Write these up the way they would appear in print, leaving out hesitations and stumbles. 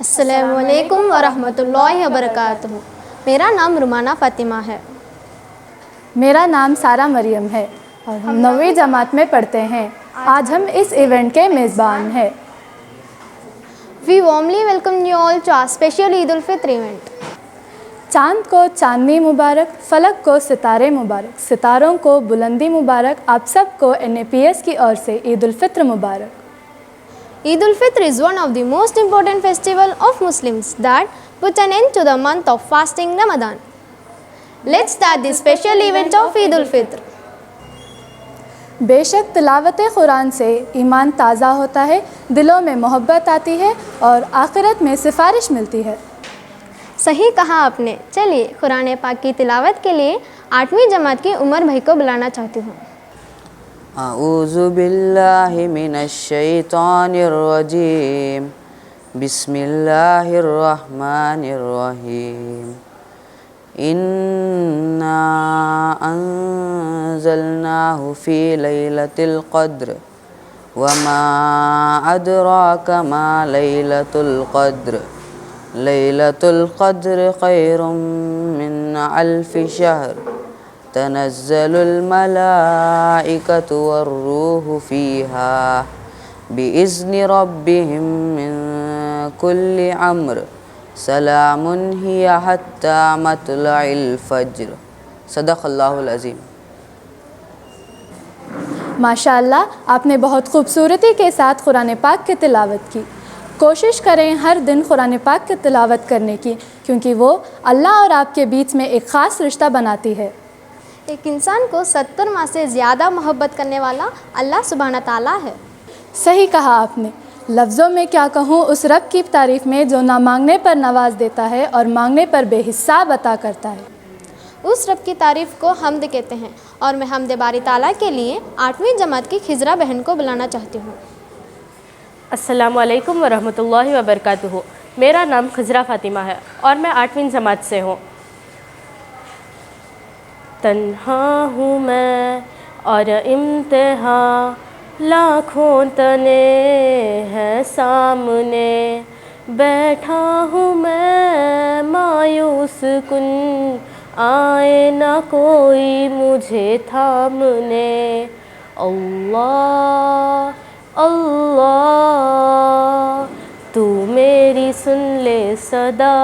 अस्सलामु अलैकुम वरहमतुल्लाहि वबरकातुहू। मेरा नाम रुमाना फ़ातिमा है। मेरा नाम सारा मरियम है और हम 9वीं जमात में पढ़ते हैं। आज हम इस इवेंट के मेज़बान हैं। We warmly welcome you all to our special Eid ul Fitr event. चाँद को चांदनी मुबारक, फलक को सितारे मुबारक, सितारों को बुलंदी मुबारक। आप सबको NAPS की ओर से ईद उल फित्र मुबारक। Eid ul-Fitr is one of the most important festival of Muslims that put an end to the month of fasting Ramadan. Let's start the special event of Eid ul-Fitr. बेशक तिलावत कुरान से ईमान ताज़ा होता है, दिलों में मोहब्बत आती है और आखिरत में सिफारिश मिलती है। सही कहा आपने। चलिए कुरान पाक की तिलावत के लिए 8वीं जमात की उमर भाई को बुलाना चाहती हूँ। अऊज़ु बिल्लाहि मिनश शैतानिर रजीम। बिस्मिल्लाहिर रहमानिर रहीम। इन्ना अंज़लनाहु फ़ी लैलतिल क़द्र वमा अदराका मा लैलतुल क़द्र। लैलतुल क़द्र ख़ैरुम मिन अल्फ़ि शहर। तनज़्ज़लुल मलाइकतु वर्रूहु फ़ीहा बिइज़्नि रब्बिहिम मिन कुल्लि अम्र सलामुन हिया हत्ता मत्लइल फ़ज्र। सदक़ल्लाहुल अज़ीम। माशाअल्लाह, आपने बहुत खूबसूरती के साथ कुरान पाक की तिलावत की। कोशिश करें हर दिन कुरान पाक की तिलावत करने की, क्योंकि वो अल्लाह और आपके बीच में एक ख़ास रिश्ता बनाती है। एक इंसान को 70 माह से ज़्यादा मोहब्बत करने वाला अल्लाह सुब्हाना ताला है। सही कहा आपने। लफ्ज़ों में क्या कहूँ उस रब की तारीफ़ में जो ना मांगने पर नवाज देता है और मांगने पर बेहिसाब अता करता है। उस रब की तारीफ़ को हम्द कहते हैं और मैं हम्द बारी ताला के लिए 8वीं जमात की खिजरा बहन को बुलाना चाहती हूँ। अस्सलामु अलैकुम वरहमतुल्लाहि वबरकातुहू। मेरा नाम खिजरा फ़ातिमा है और मैं 8वीं जमात से हूँ। तन्हा हूँ मैं और इम्तिहान लाखों तने हैं सामने। बैठा हूँ मैं मायूस कुन आए ना कोई मुझे थामने। अल्लाह अल्लाह तू मेरी सुन ले सदा।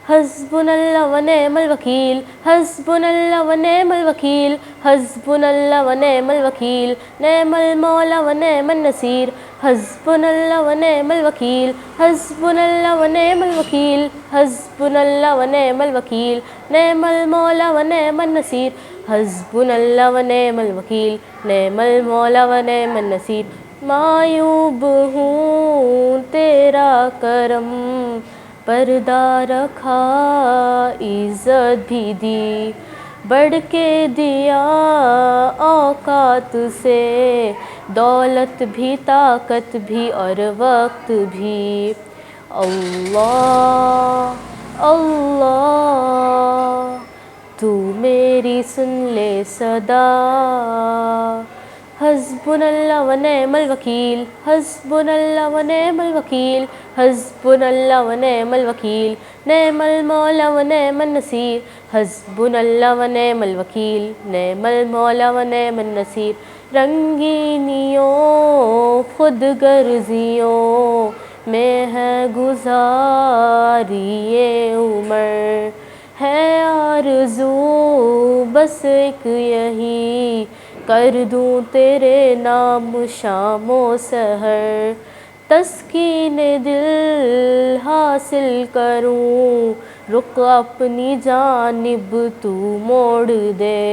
हस्बुनल्लाह व निअमल वकील, हस्बुनल्लाह व निअमल वकील, हस्बुनल्लाह व निअमल वकील। निअमल मौला व निअमन नसीर, हस्बुनल्लाह व निअमल वकील, हस्बुनल्लाह व निअमल वकील, हस्बुनल्लाह व निअमल वकील। निअमल मौला व निअमन नसीर, हस्बुनल्लाह व निअमल वकील, निअमल मौला व निअमन नसीर। मायूब हूँ तेरा करम, पर्दा रखा इज़्ज़त भी दी। बढ़ के दिया औकात से, दौलत भी ताकत भी और वक्त भी। अल्लाह अल्लाह तू मेरी सुन ले सदा। हस्बुनल्लाह व निअमल वकील, हस्बुनल्लाह व निअमल वकील, हस्बुनल्लाह व निअमल वकील। निअमल मौला व निअमन नसीर, हस्बुनल्लाह व निअमल वकील, निअमल मौला व निअमन नसीर। रंगीनियों खुद गर्जियों में है गुज़ारिए उमर। है आरज़ू बस एक यही, कर दूँ तेरे नाम शामो सहर। तस्कीने दिल हासिल करूँ, रुक अपनी जानिब तू मोड़ दे।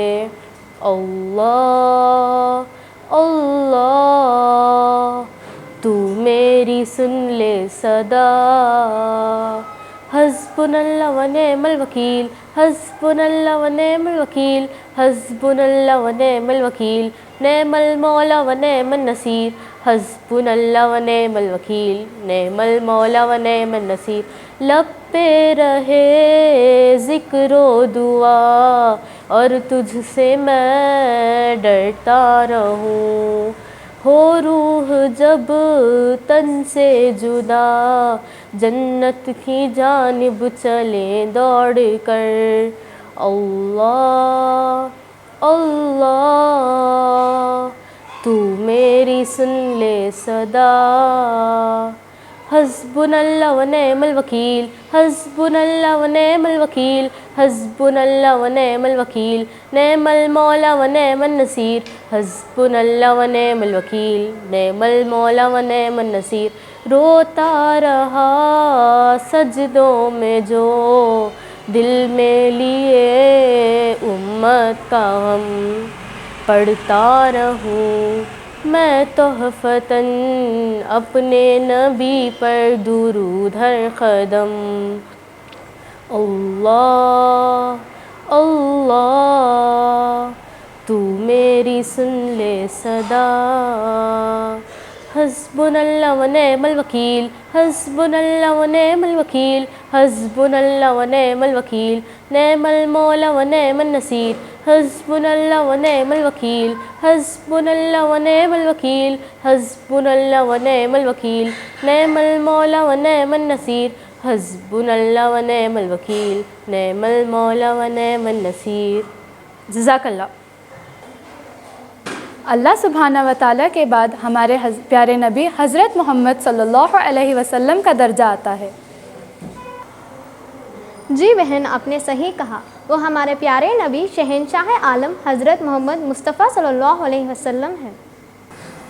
अल्लाह अल्लाह तू मेरी सुन ले सदा। हस्बुनल्लाह व निअमल वकील, हस्बुनल्लाह व निअमल वकील, हस्बुनल्लाह व निअमल वकील। निअमल मौला व निअमन नसीर, हस्बुनल्लाह व निअमल वकील, निअमल मौला व निअमन नसीर। लब पे रहे ज़िक्रो दुआ, और तुझसे मैं डरता रहूं। हो रूह जब तन से जुदा, जन्नत की जानिब चले दौड़ कर। अल्लाह अल्लाह तू मेरी सुन ले सदा। हस्बुनल्लाह व निअमल वकील, हस्बुनल्लाह व निअमल वकील, हस्बुनल्लाह व निअमल वकील, निअमल मौला व निअमन नसीर। हस्बुनल्लाह व निअमल वकील, निअमल मौला व निअमन नसीर। रोता रहा सजदों में जो, दिल में लिए उम्मत का हम। पढ़ता रहूं मैं तोहफ़तन अपने नबी पर दुरूद हर क़दम। अल्लाह अल्लाह तू मेरी सुन ले सदा। हस्बुनल्लाह व निअमल वकील, हस्बुनल्लाह व निअमल वकील, हस्बुनल्लाह व निअमल वकील, निअमल मौला व निअमन नसीर। हस्बुनल्लाह व निअमल वकील, हस्बुनल्लाह व निअमल वकील, हस्बुनल्लाह व निअमल वकील, निअमल मौला व निअमन नसीर। हस्बुनल्लाह व निअमल वकील, निअमल मौला व निअमन नसीर। जज़ाकल्लाह। अल्लाह सुब्हाना व तआला के बाद हमारे प्यारे नबी हज़रत मोहम्मद सल्लल्लाहु अलैहि वसल्लम का दर्जा आता है। जी बहन, आपने सही कहा। वो हमारे प्यारे नबी शहंशाह आलम हज़रत मोहम्मद मुस्तफ़ा सल्लल्लाहु अलैहि वसल्लम हैं।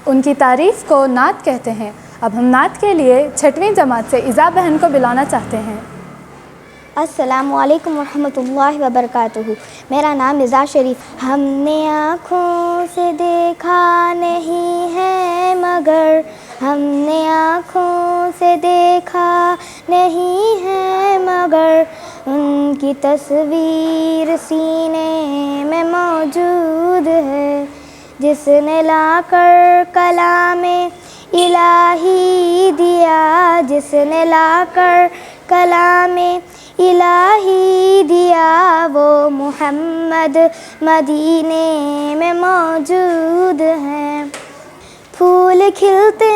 उनकी तारीफ़ को नात कहते हैं। अब हम नात के लिए 6वीं जमात से इज़ा बहन को बुलाना चाहते हैं। अस्सलामु अलैकुम रहमतुल्लाहि व बरकातुहू। मेरा नाम इज़ा शरीफ। हमने आँखों से देखा नहीं है मगर, हमने आँखों से देखा नहीं है मगर, उनकी तस्वीर सीने में मौजूद है। जिसने लाकर कलामे इलाही दिया, जिसने लाकर कलामे इलाही दिया, वो मुहम्मद मदीने में मौजूद हैं। फूल खिलते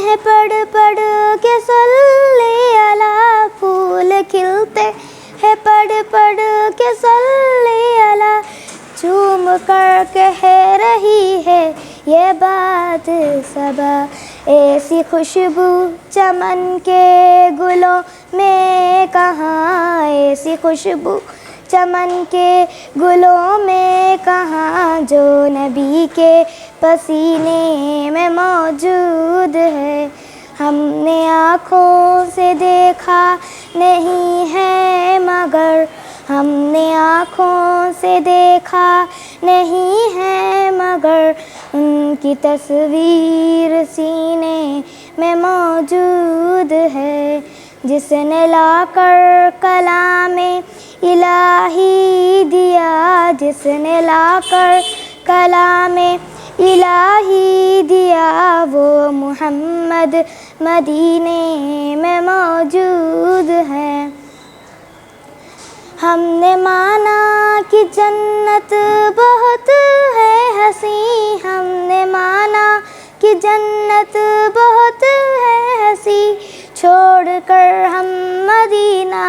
हैं पढ़ पढ़ के सल्ले अला, फूल खिलते हैं पढ़ पढ़ के सल्ले अला। झूम कर कह रही है ये बात सबा, ऐसी खुशबू चमन के गुलों में कहाँ, ऐसी खुशबू चमन के गुलों में कहाँ, जो नबी के पसीने में मौजूद है। हमने आँखों से देखा नहीं है मगर, हमने आँखों से देखा नहीं है मगर, उनकी तस्वीर सीने में मौजूद है। जिसने लाकर कलामे इलाही दिया, जिसने लाकर कलामे इलाही दिया, वो मुहम्मद मदीने में मौजूद है। हमने माना कि जन्नत बहुत है हसी, हमने माना कि जन्नत बहुत है हसी, छोड़कर हम मदीना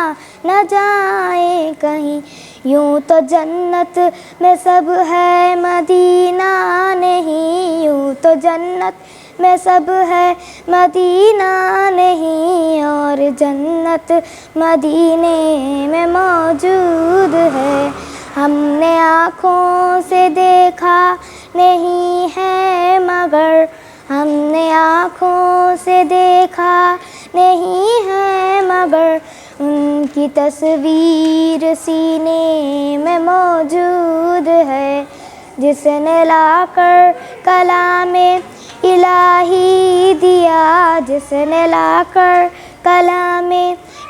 न जाए कहीं। यूँ तो जन्नत में सब है मदीना नहीं, यूँ तो जन्नत में सब है मदीना नहीं, और जन्नत मदीने में मौजूद है। हमने आँखों से देखा नहीं है मगर, हमने आँखों से देखा नहीं है मगर, उनकी तस्वीर सीने में मौजूद है। जिसने लाकर कलामे इलाही दिया, जिसने लाकर कलामे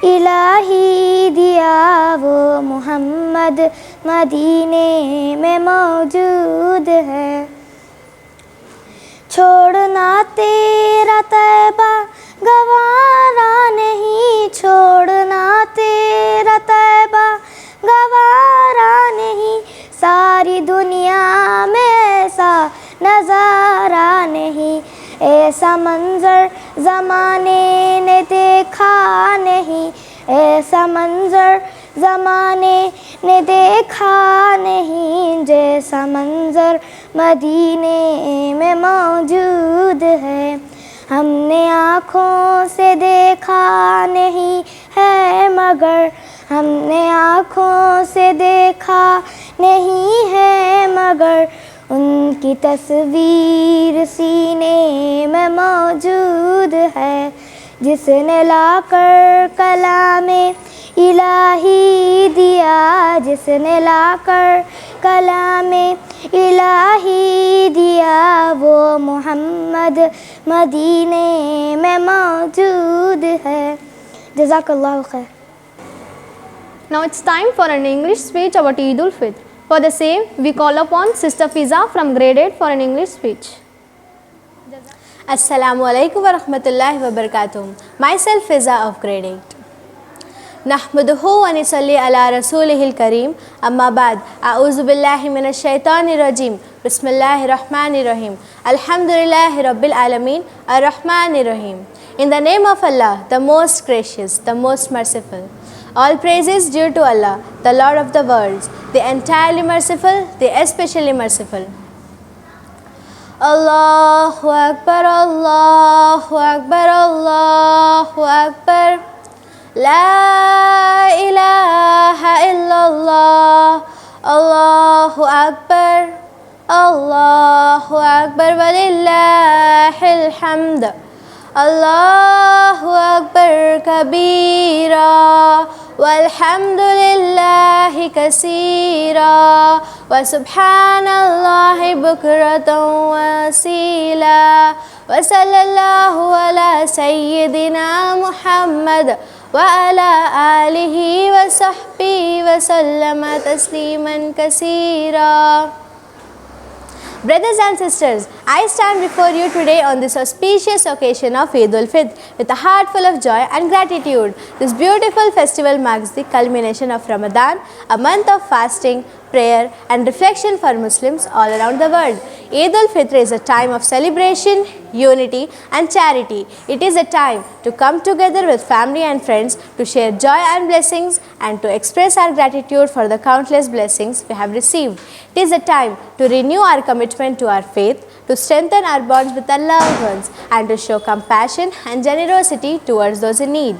इलाही दिया, वो मुहम्मद मदीने में मौजूद है। छोड़ना तेरा तैबा गवारा नहीं, छोड़ना तेरा तैबा गवारा नहीं, गवारा नहीं, ऐसा मंजर ज़माने ने देखा नहीं, ऐसा मंजर ज़माने ने देखा नहीं, जैसा मंजर मदीने में मौजूद है। हमने आँखों से देखा नहीं है मगर, हमने आँखों से देखा नहीं है मगर, उनकी तस्वीर सीने में मौजूद है। जिसने लाकर कलामे इलाही दिया, जिसने लाकर कलामे इलाही दिया, वो मोहम्मद मदीने में मौजूद है। जज़ाकल्लाहु खैर। Now it's time for an English speech about Eid ul-Fitr. For the same, we call upon Sister Fiza from grade 8 for an English speech. Assalamu alaikum wa rahmatullahi wa barakatuh. Myself Fiza of grade 8. Nahmaduhu wa nusalli ala rasulihil kareem. Amma ba'd. A'udhu billahi minash shaitanir rajim. Bismillahir rahmanir rahim. Alhamdulillahi rabbil alameen. Ar-Rahmanir Rahim. In the name of Allah, the most gracious, the most merciful. All praise is due to Allah, the Lord of the worlds, the entirely merciful, the especially merciful. Allahu Akbar, Allahu Akbar, Allahu Akbar. La ilaha illallah, Allahu Akbar, Allahu Akbar, walillahil hamd. Allahu Akbar kabira, walhamdulillahi kasira, wa subhanallahi bukratan wasila, wa sallallahu ala sayyidina Muhammad wa ala alihi wa sahbihi wa sallama tasliman kasira. Brothers and sisters, I stand before you today on this auspicious occasion of Eid ul-Fitr with a heart full of joy and gratitude. This beautiful festival marks the culmination of Ramadan, a month of fasting, prayer and reflection for Muslims all around the world. Eid ul-Fitr is a time of celebration, unity and charity. It is a time to come together with family and friends to share joy and blessings and to express our gratitude for the countless blessings we have received. It is a time to renew our commitment to our faith, to strengthen our bonds with our loved ones and to show compassion and generosity towards those in need.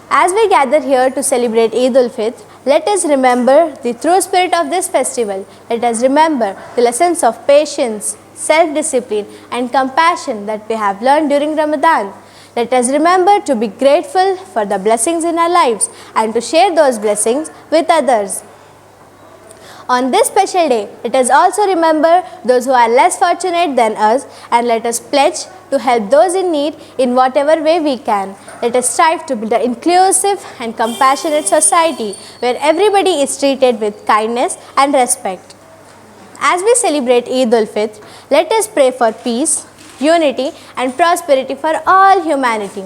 As we gather here to celebrate Eid ul-Fitr, let us remember the true spirit of this festival. Let us remember the lessons of patience, self-discipline and compassion that we have learned during Ramadan. Let us remember to be grateful for the blessings in our lives and to share those blessings with others. On this special day, let us also remember those who are less fortunate than us and let us pledge to help those in need in whatever way we can. Let us strive to build an inclusive and compassionate society where everybody is treated with kindness and respect. As we celebrate Eid ul-Fitr, let us pray for peace, unity and prosperity for all humanity.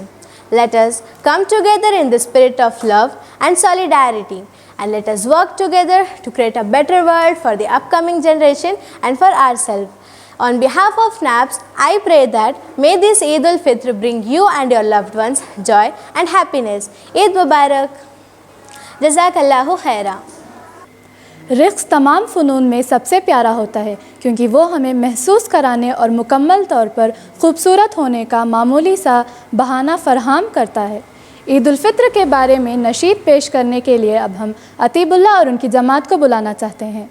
Let us come together in the spirit of love and solidarity. And let us work together to create a better world for the upcoming generation and for ourselves. On behalf of NAPS, I pray that may this Eid ul-Fitr bring you and your loved ones joy and happiness. Eid Mubarak. Jazakallahu khaira. रिक्स तमाम फ़नून में सबसे प्यारा होता है क्योंकि वो हमें महसूस कराने और मुकम्मल तौर पर ख़ूबसूरत होने का मामूली सा बहाना फ़राहम करता है। ईद उल फ़ित्र के बारे में नशीद पेश करने के लिए अब हम अतीबुल्ला और उनकी जमात को बुलाना चाहते हैं।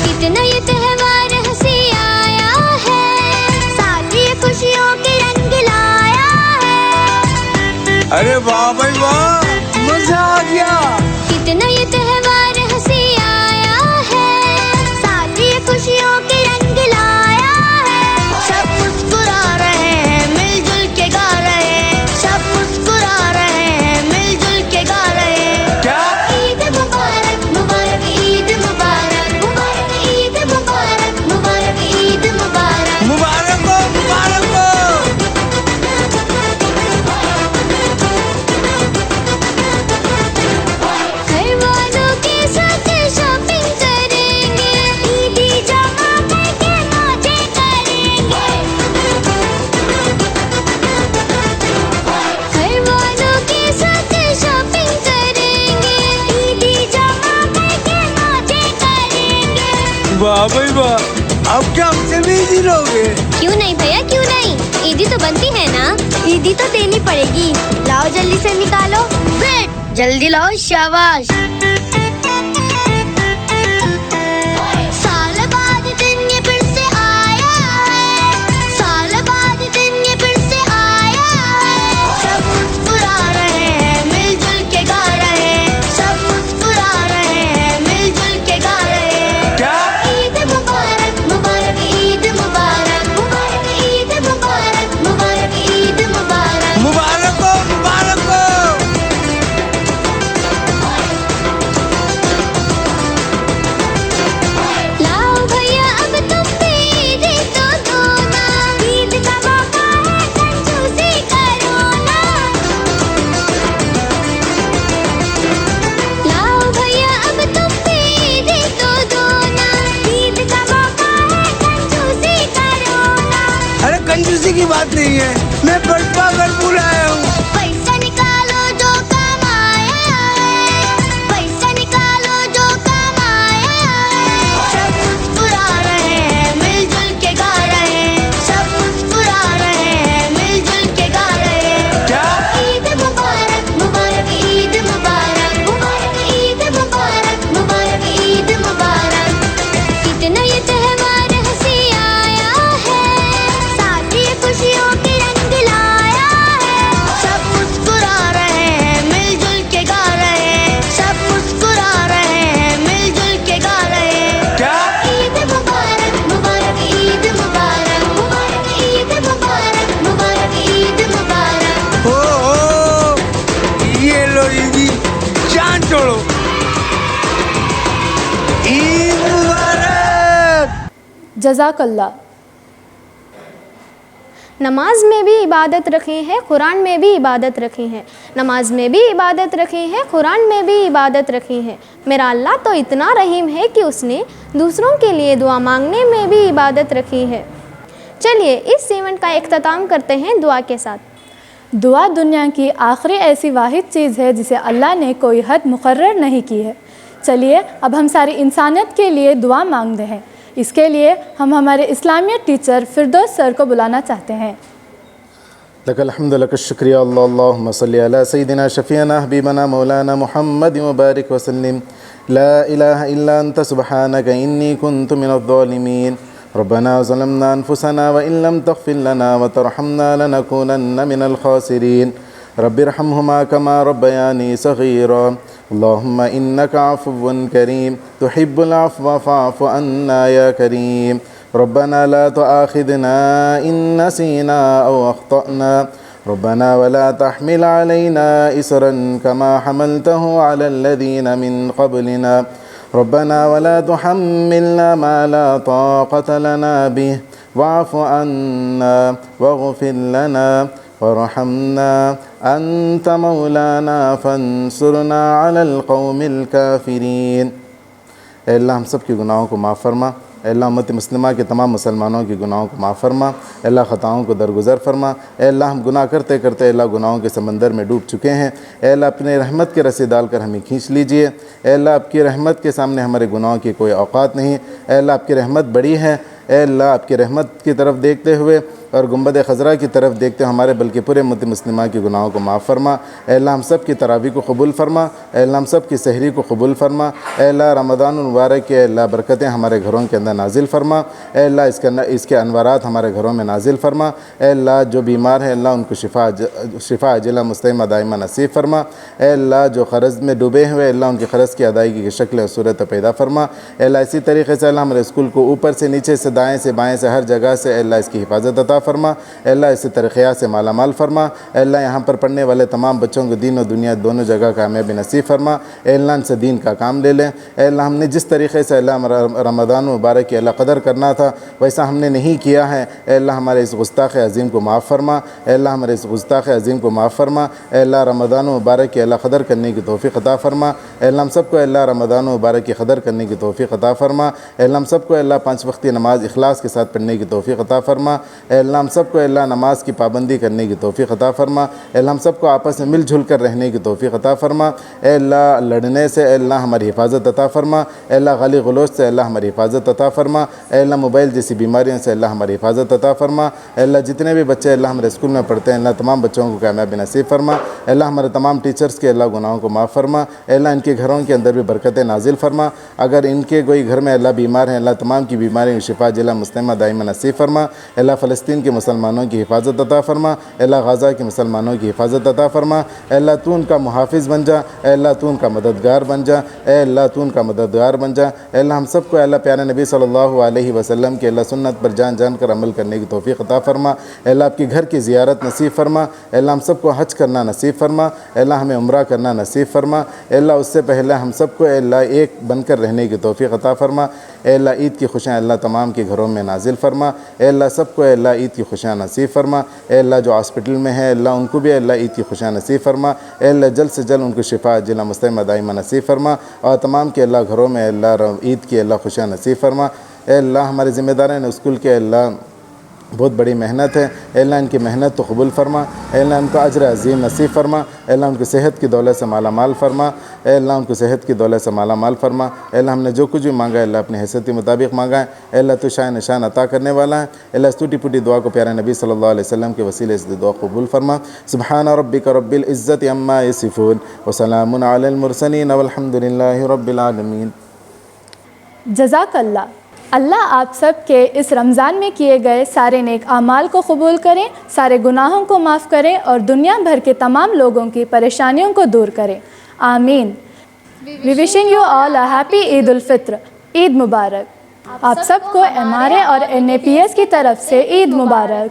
कितना ये त्योहार हंसी आया है, साथ ही खुशियों के रंग लाया है। अरे वाह भाई वाह, मजा आ गया। कितना ये त्योहार हंसी आया है, साथ ही खुशियों के रंग लाया है। सब मुस्कुरा रहे हैं, मिलजुल के गा रहे हैं। सब मुस्कुरा रहे हैं, मिलजुल के गा रहे हैं। क्या? ईद मुबारक मुबारक ईद मुबारक मुबारक ईद मुबारक मुबारक ईद मुबारक। वाह भाई वाह, अब क्या हमसे भी ईदी लोगे? क्यों नहीं भैया, क्यों नहीं? ईदी तो बनती है ना। ईदी तो देनी पड़ेगी। लाओ जल्दी से निकालो। वेट, जल्दी लाओ। शाबाश। साल बाद दिन ये फिर से आया है, साल बाद दिन ये फिर से आया है। सब मुस्कुरा रहे हैं, मिलजुल के गा रहे हैं। सब मुस्कुरा रहे हैं, मिलजुल के गा रहे हैं। क्या? ईद मुबारक, मुबारक ईद मुबारक, मुबारक ईद मुबारक, मुबारक ईद मुबारक। मुबारक हो, मुबारक हो। लाओ भैया अब तुम भी ईद तो दो ना, ईद का मौका है, कंजूसी करो ना। लाओ भैया अब तुम भी ईद तो दो ना, ईद का मौका है, कंजूसी करो ना। अरे कंजूसी की बात नहीं है, मैं बड़पा कर बुलाया हूँ। पैसा निकालो जो कमाया है, पैसा निकालो जो कमाया है। सब मुस्कुरा रहे हैं, मिलजुल के गा रहे हैं। सब मुस्कुरा रहे हैं, मिलजुल के गा रहे हैं। क्या? ईद मुबारक, मुबारक ईद मुबारक, मुबारक ईद मुबारक, मुबारक ईद मुबारक। इतना ये त्योहार हंसी आया है, साथ ही खुशियों के रंग लाया है। सब मुस्कुरा रहे हैं, मिलजुल के गा रहे हैं। सब मुस्कुरा रहे हैं, मिलजुल के गा रहे हैं। क्या? ईद मुबारक, मुबारक ईद मुबारक, मुबारक ईद मुबारक, मुबारक ईद मुबारक। ये लो ईदी, जान छोड़ो। ईद मुबारक। जज़ाकल्ला। नमाज में भी इबादत रखी है, कुरान में भी इबादत रखी है। नमाज में भी इबादत रखी है, कुरान में भी इबादत रखी है। मेरा अल्लाह तो इतना रहीम है कि उसने दूसरों के लिए दुआ मांगने में भी इबादत रखी है। चलिए इस इवेंट का इख्तिताम करते हैं दुआ के साथ। दुआ दुनिया की आखिरी ऐसी वाहिद चीज़ है जिसे अल्लाह ने कोई हद मुकर्रर नहीं की है। चलिए अब हम सारी इंसानियत के लिए दुआ मांगते हैं। इसके लिए हम हमारे इस्लामियत टीचर फिरदौस सर को बुलाना चाहते हैं। लकल हम्द लकल शुक्रिया अल्लाहुम्मा सल्ली अला सय्यिदिना शफीना हबीबना मौलाना मुहम्मद व बारिक वसल्लिम। ला इलाहा इल्ला अंत सुब्हानक इन्नी कुन्तु मिनज़-ज़ालिमीन। रब्बना ज़लमना अनफुसना व इन लम तग़फिर लना व तरहमना लनकूनन्न मिनल ख़ासिरीन। रब्बिरहम्हुमा कमा रब्बयानी सग़ीरा। अल्लाहुम्मा इन्नका अफ़ुव्वुन करीम तुहिब्बुल अफ़्व फ़अफ़ु अन्ना या करीम। रब्बना ला तुआख़िज़ना इन नसीना औ अख़्तअना। रब्बना वला तहमिल अलैना इसरन कमा हमलतहु अलल लज़ीना मिन क़ब्लिना। रब्बना वला तुहम्मिलना मा ला ताक़त लना बिहि वाअफ़ु अन्ना वग़फ़िर लना वरहमना अंत मौलाना फंसुरना अलल क़ौमिल काफ़िरीन। ऐ अल्लाह हम सब के गुनाहों को माफ़ फरमा। ऐ अल्लाह उम्मत मुस्लिमा के तमाम मुसलमानों के गुनाहों को माफ़ फरमा। ऐ अल्लाह ख़ताओं को दरगुज़र फरमा। ऐ अल्लाह हम गुनाह करते करते अल्लाह गुनाहों के समंदर में डूब चुके हैं। ऐ अल्लाह अपने रहमत के रस्से डालकर हमें खींच लीजिए। ऐ अल्लाह आपकी रहमत के सामने हमारे गुनाहों की कोई औकात नहीं। ऐ अल्लाह आपकी रहमत बड़ी है। ऐ अल्लाह आपकी रहमत की तरफ देखते हुए और गुंबद खज़रा की तरफ देखते हमारे बल्कि पूरे उम्मत मुस्लिमा के गुनाहों को माफ़ फरमा। ऐ अल्लाह हम सब की तरावी को कबूल फरमा। ऐ अल्लाह हम सब की सहरी को कबूल फरमा। ऐ अल्लाह रमज़ान मुबारक के अल्लाह बरकतें हमारे घरों के अंदर नाजिल फरमा। ऐ अल्लाह इसके अनवारात हमारे घरों में नाजिल फरमा। ऐ अल्लाह जो बीमार है अल्लाह उनको शिफा अजिला मुस्तइमा दाइमा नसीब फरमा। ऐ अल्लाह जो क़र्ज़ में डूबे हुए अल्लाह उनकी क़र्ज़ की अदायगी की शक्ल और सूरत पैदा फरमा। ऐ अल्लाह इसी तरीके से अल्लाह हमारे स्कूल को ऊपर से नीचे से दाएँ से बाएँ से हर जगह से अल्लाह इसकी हिफाजत अता फरमा। अल्लाह इसे तरक्यात से माला माल फरमा। अल्लाह यहाँ पर पढ़ने वाले तमाम बच्चों को दीन और दुनिया दोनों जगह कामयाबी नसीब फरमा। अल्लाह से दीन का काम ले लें। अल्लाह हमने जिस तरीके से अल्लाह रमज़ान मुबारक की अल्लाह कदर करना था वैसा हमने नहीं किया है। अल्लाह हमारे इस गुस्ताख़ अज़ीम को माफ़ फरमा। अल्लाह हमारे इस गुस्ताख़ अज़ीम को माफ़ फरमा। अल्लाह रमज़ान मुबारक की अल्लाह कदर करने की तौफ़ीक़ अता फरमा। अल्लाह हम सबको अल्लाह रमज़ान मुबारक की कदर करने की तौफ़ीक़ अता फरमा। अल्लाह हम सबको अल्लाह 5 वक्ती नमाज़ इखलास के साथ पढ़ने की तौफ़ीक़ अता फरमा। अल्लाह हम सबको अल्लाह नमाज की पाबंदी करने की तौफीक अता फ़रमा। अल्लाह हम सबको आपस में मिलजुल कर रहने की तौफीक अता फ़रमा। अल्लाह लड़ने से अल्लाह हमारी हिफाजत अता फ़रमा। अल्लाह गाली गलौज से अल्लाह हमारी हिफाजत अता फ़रमा। अल्लाह मोबाइल जैसी बीमारियों से अल्लाह हमारी हिफाजत अता फ़रमा। अल्लाह जितने भी बच्चे अल्लाह हमारे स्कूल में पढ़ते हैं अल्लाह तमाम बच्चों को कामयाबी नसीब फ़रमा। अल्लाह हमारे तमाम टीचर्स के अल्लाह गुनाहों को माफ़ फ़रमा। अल्लाह इनके घरों के अंदर भी बरकतें नाजिल फ़रमा। अगर इनके कोई घर में अल्लाह बीमार हैं अल्लाह तमाम की बीमारियों की शिफा जिला मुस्लिमा दाइमा नसीब फ़रमा। अल्लाह फ़लस्तीन के मुसलमानों की हिफाजत अता फ़रमा। अल्लाह गाज़ा के मुसलमानों की हिफाजत अता फ़रमा। अल्लाह तू उनका मुहाफ़िज़ बन जा। अल्लाह तू उनका मददगार बन जा। अल्लाह तू उनका मददगार बन जा। अल्लाह हम सबको अल्लाह प्यारे नबी सल्लल्लाहु अलैहि वसल्लम के अल्लाह सुन्नत पर जान जान कर अमल करने की तौफीक अता फ़रमा। अल्लाह आपके घर की ज़ियारत नसीब फ़रमा। अल्लाह हम सबको हज करना नसीब फ़रमा। अल्लाह हमें उम्रा करना नसीब फ़रमा। अल्लाह उससे पहले हम सबको अल्लाह एक बनकर रहने की तौफीक अता फ़रमा। अल्लाह ईद की खुशियाँ अल्लाह तमाम के घरों में नाजिल फ़रमा। अल्लाह सबको अल्लाह ईद की खुशियाँ नसीब फ़रमा। अल्लाह जो हॉस्पिटल में है अल्लाह उनको भी अल्लाह ईद की खुशियाँ नसीब फ़रमा। अल्लाह जल्द से जल्द उनको शिफा जिला मुस्तैमा दाइमा नसीब फ़रमा और तमाम के अल्लाह घरों में अल्लाह ईद की अल्लाह खुशियाँ नसीब फ़रमा। अल्लाह हमारे ज़िम्मेदारान स्कूल के अल्लाह बहुत बड़ी मेहनत है। अल्लाह इनकी मेहनत तो कबूल फ़रमा। अल्लाह उनको अजर अज़ीम नसीब फ़रमा। अल्लाह उनको सेहत की दौलत से माला माल फ़रमा। अल्लाह उनको सेहत की दौलत से माला माल फ़रमा। अल्लाह हमने जो कुछ भी मांगा है अल्लाह अपनी हैसियत के मुताबिक मांगा है। अल्लाह तो शान निशान अता करने वाला है। अल्लाह इस टूटी फूटी दुआ को प्यारे नबी सल्लल्लाहु अलैहि वसल्लम के वसीले से दुआ कबूल फ़रमा। सुब्हान रब्बिक रब्बिल इज़्ज़ति अम्मा यसिफ़ून व सलामुन अलल मुरसलीन वल्हम्दुलिल्लाहि रब्बिल आलमीन। जज़ाकल्लाह। अल्लाह आप सब के इस रमज़ान में किए गए सारे नेक आमाल को कबूल करें, सारे गुनाहों को माफ़ करें और दुनिया भर के तमाम लोगों की परेशानियों को दूर करें। आमीन। We wishing you all a happy Eid ul Fitr. Eid मुबारक। आप सबको MRA और NAPS की तरफ से ईद मुबारक।